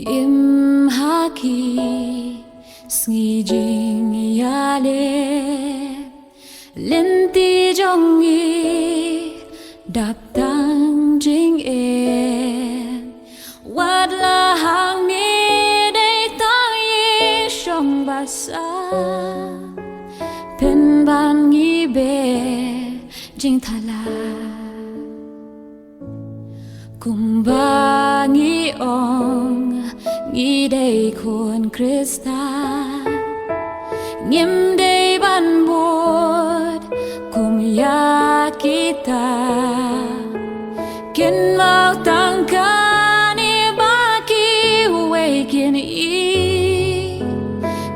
𝒂𝒑 𝒔𝒐𝒔𝒑 𝒂𝒑 đạp tăng chính em quạt là hàng mi đây tăng yên trong bà sa pen ban nghi bê chính thà la cùng ba nghi ông nghi đây khuôn Krista nghiêm đây ban buốt cùng ya kita kiến mau tăng ca ni ba ki huệ kiến y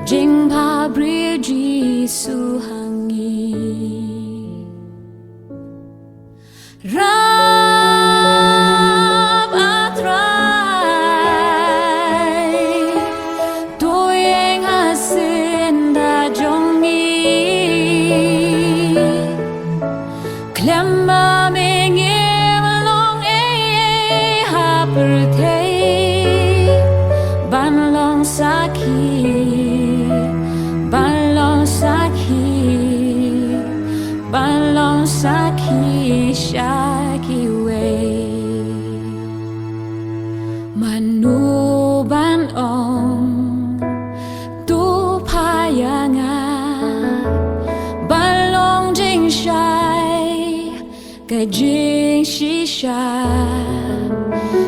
jing ba bri Giêsu hangi rap atrai tôi anh hasen da jongi klemma mình em long ha per thei ban long saki ban long saki ban long saki shaki way manu ban ong tu payanga ban long jing shai cái jing shi sha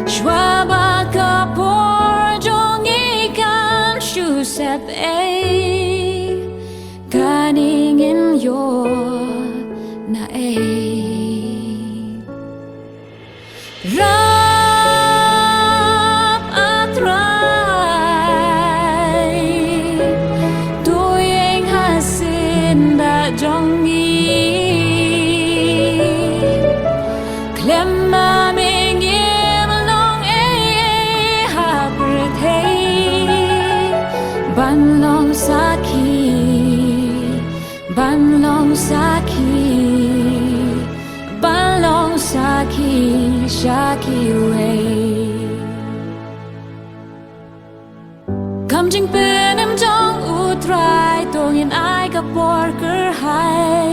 shwa ba ka por jong i kan shu sep ai kaning in yo na ai rap atrai tôi anh hasin da jong i klemma mình em long ha per thei ban long saki ban long saki ban long saki shaki way cầm chính bên em trong utrai tôi nhìn ai gặp bor cơ hay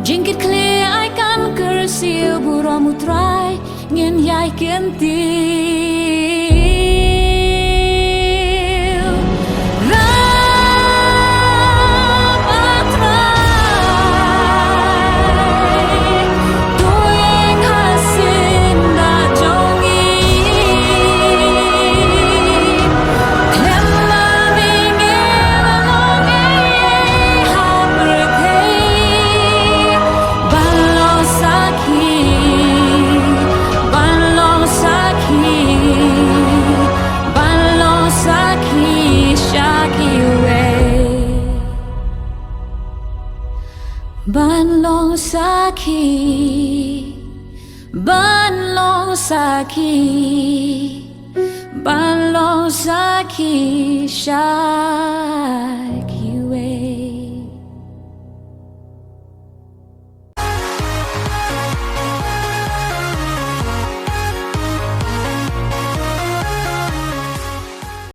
chính kết kle ai kan cơ siêu bùa mutrai nhìn yai kiến tiêu ban long saki ban long saki ban long saki sha